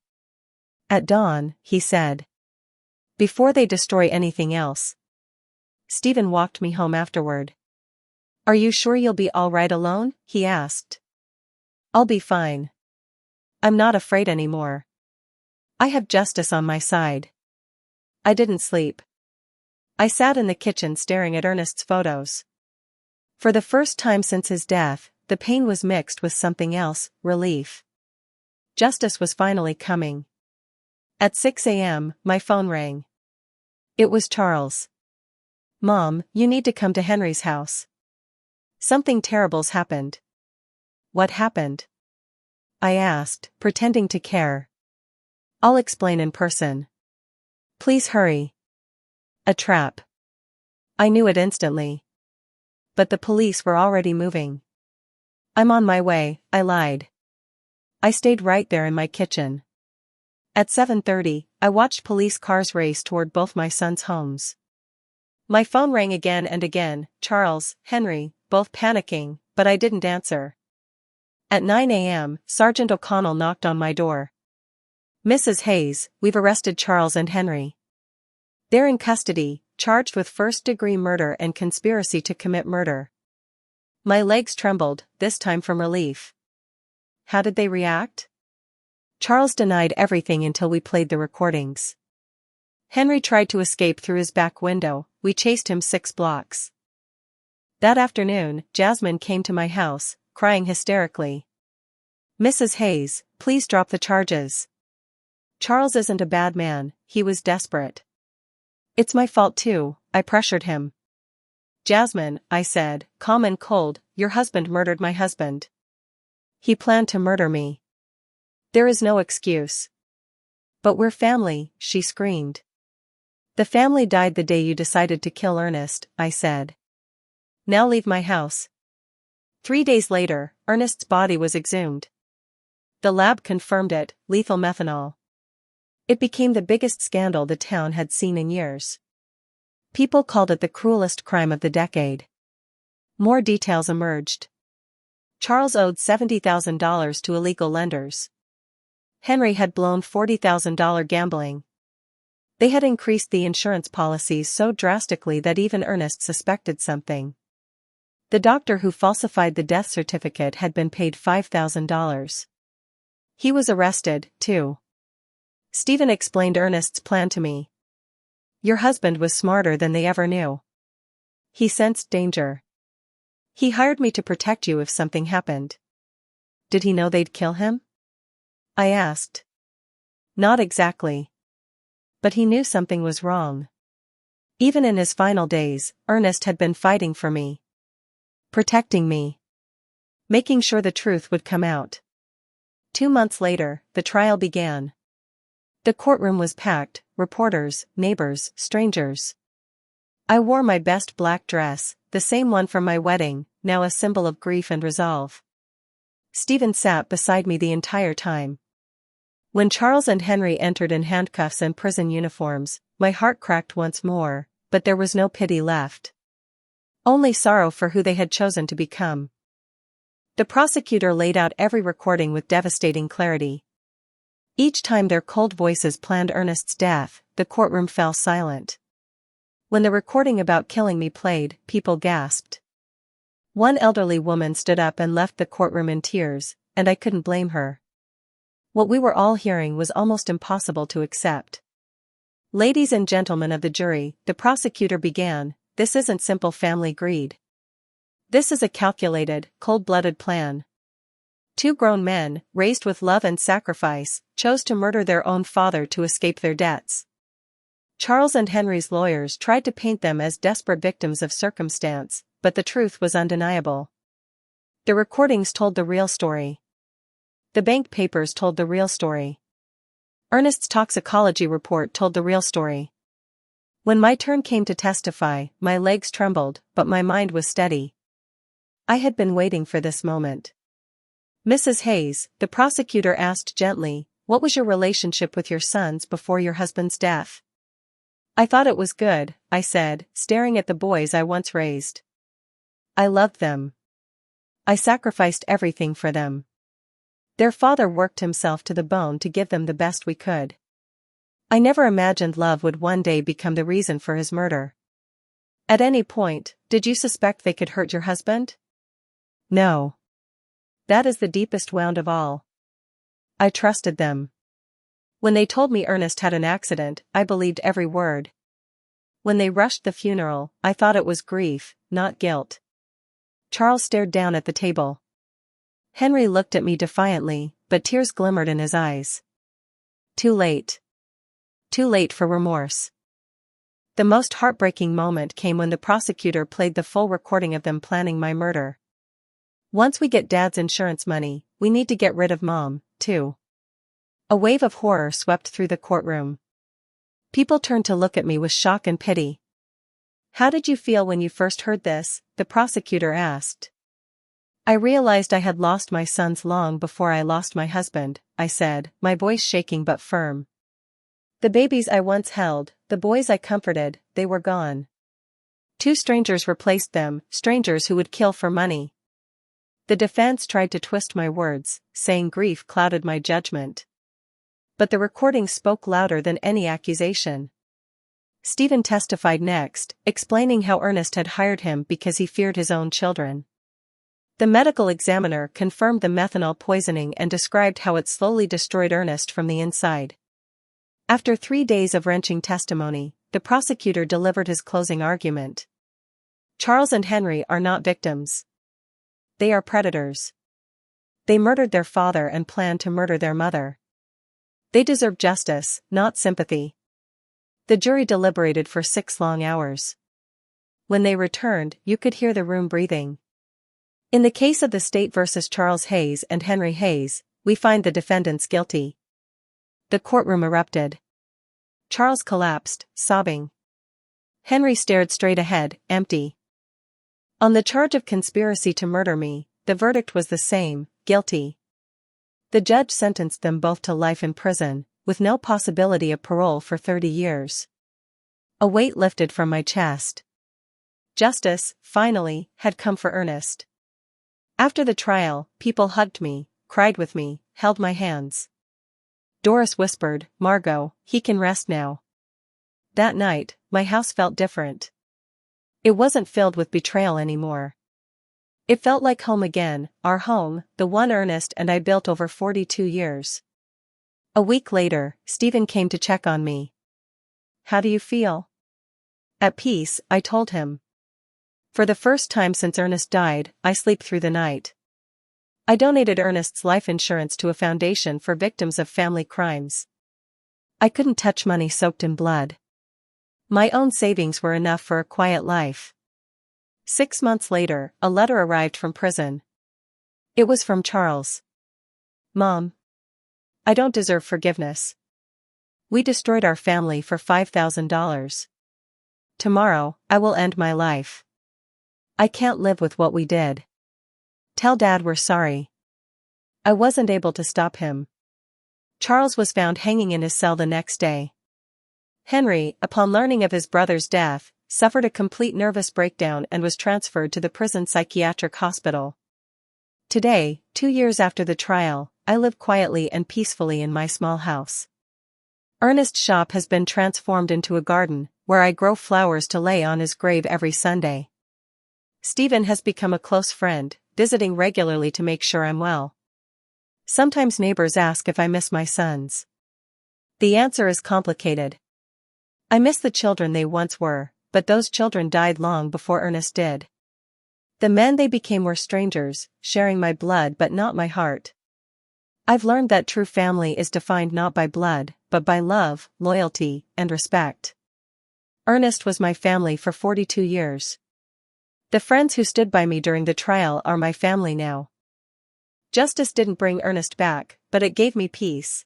At dawn, he said, "Before they destroy anything else." Stephen walked me home afterward. "Are you sure you'll be all right alone?" he asked. "I'll be fine. I'm not afraid anymore. I have justice on my side." I didn't sleep. I sat in the kitchen staring at Ernest's photos. For the first time since his death, the pain was mixed with something else, relief. Justice was finally coming. At 6 a.m., my phone rang. It was Charles. "Mom, you need to come to Henry's house. Something terrible's happened." "What happened?" I asked, pretending to care. "I'll explain in person. Please hurry." A trap. I knew it instantly. But the police were already moving. "I'm on my way," I lied. I stayed right there in my kitchen. At 7:30, I watched police cars race toward both my sons' homes. My phone rang again and again, Charles, Henry, both panicking, but I didn't answer. At 9 a.m., Sergeant O'Connell knocked on my door. "Mrs. Hayes, we've arrested Charles and Henry. They're in custody, charged with first-degree murder and conspiracy to commit murder." My legs trembled, this time from relief. How did they react? Charles denied everything until we played the recordings. Henry tried to escape through his back window. We chased him 6 blocks. That afternoon, Jasmine came to my house, crying hysterically. "Mrs. Hayes, please drop the charges. Charles isn't a bad man, he was desperate." "It's my fault too," I pressured him. "Jasmine," I said, calm and cold, "your husband murdered my husband. He planned to murder me. There is no excuse." "But we're family," she screamed. "The family died the day you decided to kill Ernest," I said. "Now leave my house." 3 days later, Ernest's body was exhumed. The lab confirmed it, lethal methanol. It became the biggest scandal the town had seen in years. People called it the cruelest crime of the decade. More details emerged. Charles owed $70,000 to illegal lenders. Henry had blown $40,000 gambling. They had increased the insurance policies so drastically that even Ernest suspected something. The doctor who falsified the death certificate had been paid $5,000. He was arrested, too. Stephen explained Ernest's plan to me. "Your husband was smarter than they ever knew. He sensed danger. He hired me to protect you if something happened." "Did he know they'd kill him?" I asked. "Not exactly. But he knew something was wrong. Even in his final days, Ernest had been fighting for me. Protecting me. Making sure the truth would come out." 2 months later, the trial began. The courtroom was packed, reporters, neighbors, strangers. I wore my best black dress, the same one from my wedding, now a symbol of grief and resolve. Stephen sat beside me the entire time. When Charles and Henry entered in handcuffs and prison uniforms, my heart cracked once more, but there was no pity left. Only sorrow for who they had chosen to become. The prosecutor laid out every recording with devastating clarity. Each time their cold voices planned Ernest's death, the courtroom fell silent. When the recording about killing me played, people gasped. One elderly woman stood up and left the courtroom in tears, and I couldn't blame her. What we were all hearing was almost impossible to accept. "Ladies and gentlemen of the jury," the prosecutor began, "this isn't simple family greed. This is a calculated, cold-blooded plan. 2 grown men, raised with love and sacrifice, chose to murder their own father to escape their debts. Charles and Henry's lawyers tried to paint them as desperate victims of circumstance, but the truth was undeniable. The recordings told the real story. The bank papers told the real story. Ernest's toxicology report told the real story. When my turn came to testify, my legs trembled, but my mind was steady. I had been waiting for this moment. "Mrs. Hayes," the prosecutor asked gently, "what was your relationship with your sons before your husband's death?" "I thought it was good," I said, staring at the boys I once raised. I loved them. I sacrificed everything for them. Their father worked himself to the bone to give them the best we could. I never imagined love would one day become the reason for his murder. At any point, did you suspect they could hurt your husband? No. That is the deepest wound of all. I trusted them. When they told me Ernest had an accident, I believed every word. When they rushed the funeral, I thought it was grief, not guilt. Charles stared down at the table. Henry looked at me defiantly, but tears glimmered in his eyes. Too late. Too late for remorse. The most heartbreaking moment came when the prosecutor played the full recording of them planning my murder. Once we get Dad's insurance money, we need to get rid of Mom, too. A wave of horror swept through the courtroom. People turned to look at me with shock and pity. How did you feel when you first heard this? The prosecutor asked. I realized I had lost my sons long before I lost my husband, I said, my voice shaking but firm. The babies I once held, the boys I comforted, they were gone. Two strangers replaced them, strangers who would kill for money. The defense tried to twist my words, saying grief clouded my judgment. But the recording spoke louder than any accusation. Stephen testified next, explaining how Ernest had hired him because he feared his own children. The medical examiner confirmed the methanol poisoning and described how it slowly destroyed Ernest from the inside. After 3 days of wrenching testimony, the prosecutor delivered his closing argument. Charles and Henry are not victims. They are predators. They murdered their father and planned to murder their mother. They deserve justice, not sympathy. The jury deliberated for 6 long hours. When they returned, you could hear the room breathing. In the case of the state versus Charles Hayes and Henry Hayes, we find the defendants guilty. The courtroom erupted. Charles collapsed, sobbing. Henry stared straight ahead, empty. On the charge of conspiracy to murder me, the verdict was the same, guilty. The judge sentenced them both to life in prison, with no possibility of parole for 30 years. A weight lifted from my chest. Justice, finally, had come for Ernest. After the trial, people hugged me, cried with me, held my hands. Doris whispered, "Margot, he can rest now." That night, my house felt different. It wasn't filled with betrayal anymore. It felt like home again, our home, the one Ernest and I built over 42 years. A week later, Stephen came to check on me. "How do you feel?" "At peace," I told him. "For the first time since Ernest died, I sleep through the night." I donated Ernest's life insurance to a foundation for victims of family crimes. I couldn't touch money soaked in blood. My own savings were enough for a quiet life. 6 months later, a letter arrived from prison. It was from Charles. "Mom, I don't deserve forgiveness. We destroyed our family for $5,000. Tomorrow, I will end my life. I can't live with what we did. Tell Dad we're sorry." I wasn't able to stop him. Charles was found hanging in his cell the next day. Henry, upon learning of his brother's death, suffered a complete nervous breakdown and was transferred to the prison psychiatric hospital. Today, 2 years after the trial, I live quietly and peacefully in my small house. Ernest's shop has been transformed into a garden, where I grow flowers to lay on his grave every Sunday. Stephen has become a close friend, visiting regularly to make sure I'm well. Sometimes neighbors ask if I miss my sons. The answer is complicated. I miss the children they once were, but those children died long before Ernest did. The men they became were strangers, sharing my blood but not my heart. I've learned that true family is defined not by blood, but by love, loyalty, and respect. Ernest was my family for 42 years. The friends who stood by me during the trial are my family now. Justice didn't bring Ernest back, but it gave me peace.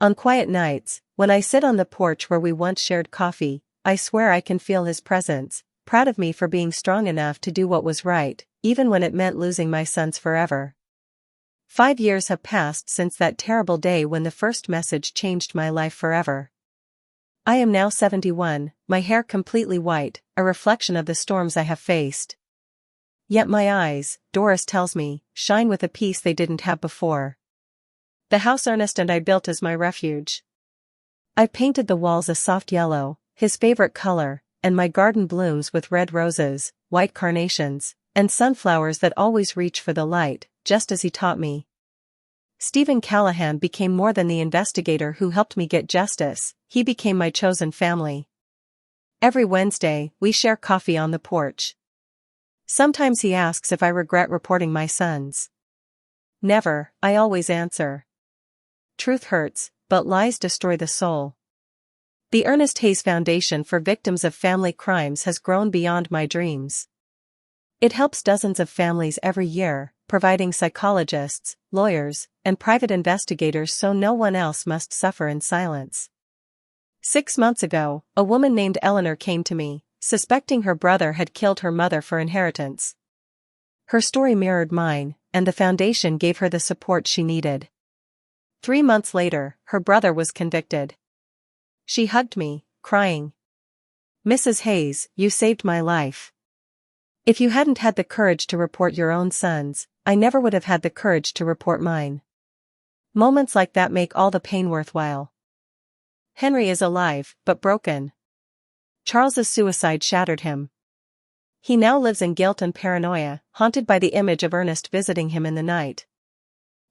On quiet nights, when I sit on the porch where we once shared coffee, I swear I can feel his presence, proud of me for being strong enough to do what was right, even when it meant losing my sons forever. 5 years have passed since that terrible day when the first message changed my life forever. I am now 71, my hair completely white, a reflection of the storms I have faced. Yet my eyes, Doris tells me, shine with a peace they didn't have before. The house Ernest and I built is my refuge. I've painted the walls a soft yellow, his favorite color, and my garden blooms with red roses, white carnations, and sunflowers that always reach for the light, just as he taught me. Stephen Callahan became more than the investigator who helped me get justice, he became my chosen family. Every Wednesday, we share coffee on the porch. Sometimes he asks if I regret reporting my sons. Never, I always answer. Truth hurts, but lies destroy the soul. The Ernest Hayes Foundation for Victims of Family Crimes has grown beyond my dreams. It helps dozens of families every year, providing psychologists, lawyers, and private investigators so no one else must suffer in silence. 6 months ago, a woman named Eleanor came to me, suspecting her brother had killed her mother for inheritance. Her story mirrored mine, and the foundation gave her the support she needed. 3 months later, her brother was convicted. She hugged me, crying, "Mrs. Hayes, you saved my life. If you hadn't had the courage to report your own sons, I never would have had the courage to report mine." Moments like that make all the pain worthwhile. Henry is alive, but broken. Charles's suicide shattered him. He now lives in guilt and paranoia, haunted by the image of Ernest visiting him in the night.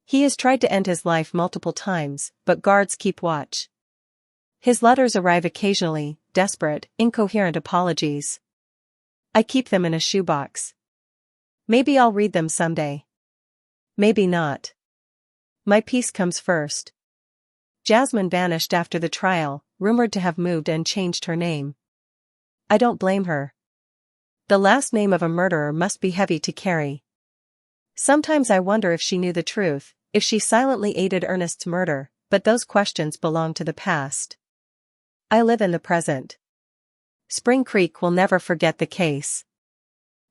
He has tried to end his life multiple times, but guards keep watch. His letters arrive occasionally, desperate, incoherent apologies. I keep them in a shoebox. Maybe I'll read them someday. Maybe not. My peace comes first. Jasmine vanished after the trial, rumored to have moved and changed her name. I don't blame her. The last name of a murderer must be heavy to carry. Sometimes I wonder if she knew the truth, if she silently aided Ernest's murder, but those questions belong to the past. I live in the present. Spring Creek will never forget the case.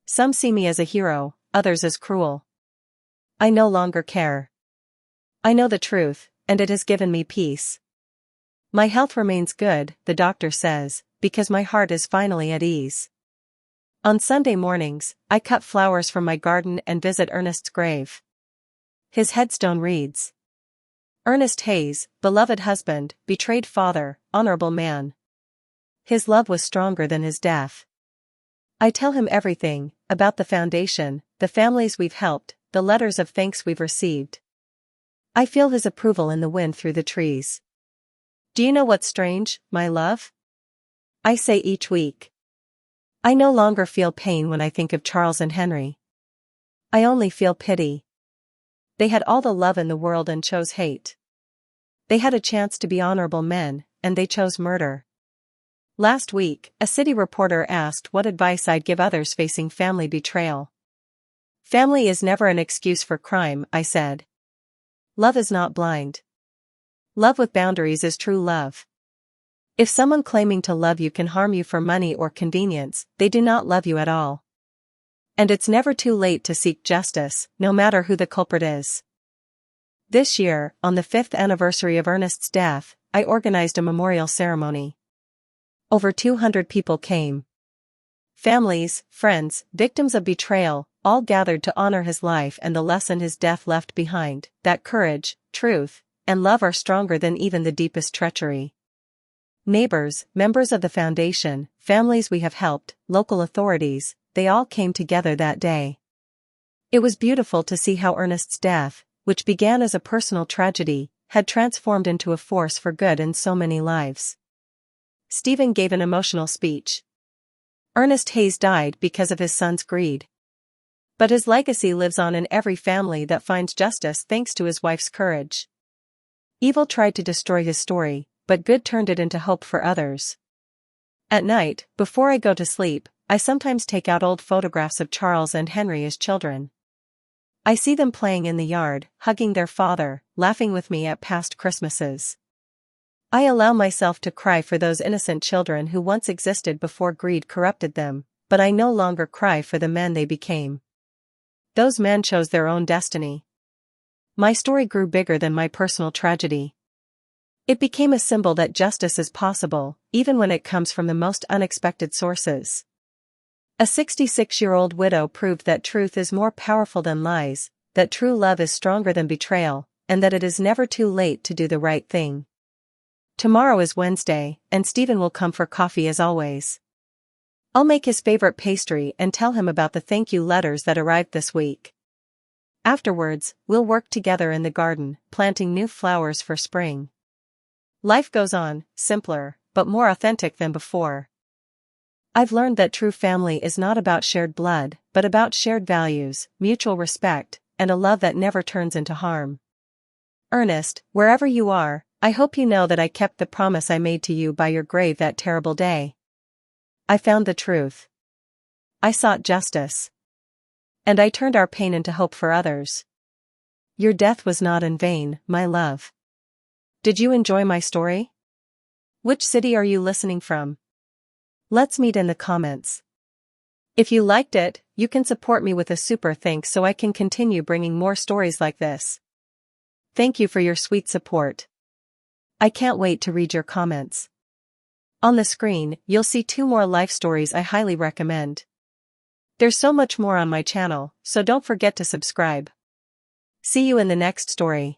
Some see me as a hero, others as cruel. I no longer care. I know the truth, and it has given me peace. My health remains good, the doctor says, because my heart is finally at ease. On Sunday mornings, I cut flowers from my garden and visit Ernest's grave. His headstone reads, "Ernest Hayes, beloved husband, betrayed father, honorable man. His love was stronger than his death." I tell him everything, about the foundation, the families we've helped, the letters of thanks we've received. I feel his approval in the wind through the trees. Do you know what's strange, my love? I say each week. I no longer feel pain when I think of Charles and Henry. I only feel pity. They had all the love in the world and chose hate. They had a chance to be honorable men, and they chose murder. Last week, a city reporter asked what advice I'd give others facing family betrayal. Family is never an excuse for crime, I said. Love is not blind. Love with boundaries is true love. If someone claiming to love you can harm you for money or convenience, they do not love you at all. And it's never too late to seek justice, no matter who the culprit is. This year, on the 5th anniversary of Ernest's death, I organized a memorial ceremony. Over 200 people came. Families, friends, victims of betrayal, all gathered to honor his life and the lesson his death left behind, that courage, truth, and love are stronger than even the deepest treachery. Neighbors, members of the foundation, families we have helped, local authorities, they all came together that day. It was beautiful to see how Ernest's death, which began as a personal tragedy, had transformed into a force for good in so many lives. Stephen gave an emotional speech. Ernest Hayes died because of his son's greed. But his legacy lives on in every family that finds justice thanks to his wife's courage. Evil tried to destroy his story, but good turned it into hope for others. At night, before I go to sleep, I sometimes take out old photographs of Charles and Henry as children. I see them playing in the yard, hugging their father, laughing with me at past Christmases. I allow myself to cry for those innocent children who once existed before greed corrupted them, but I no longer cry for the men they became. Those men chose their own destiny. My story grew bigger than my personal tragedy. It became a symbol that justice is possible, even when it comes from the most unexpected sources. A 66-year-old widow proved that truth is more powerful than lies, that true love is stronger than betrayal, and that it is never too late to do the right thing. Tomorrow is Wednesday, and Stephen will come for coffee as always. I'll make his favorite pastry and tell him about the thank you letters that arrived this week. Afterwards, we'll work together in the garden, planting new flowers for spring. Life goes on, simpler, but more authentic than before. I've learned that true family is not about shared blood, but about shared values, mutual respect, and a love that never turns into harm. Ernest, wherever you are, I hope you know that I kept the promise I made to you by your grave that terrible day. I found the truth. I sought justice. And I turned our pain into hope for others. Your death was not in vain, my love. Did you enjoy my story? Which city are you listening from? Let's meet in the comments. If you liked it, you can support me with a super thanks so I can continue bringing more stories like this. Thank you for your sweet support. I can't wait to read your comments. On the screen, you'll see 2 more life stories I highly recommend. There's so much more on my channel, so don't forget to subscribe. See you in the next story.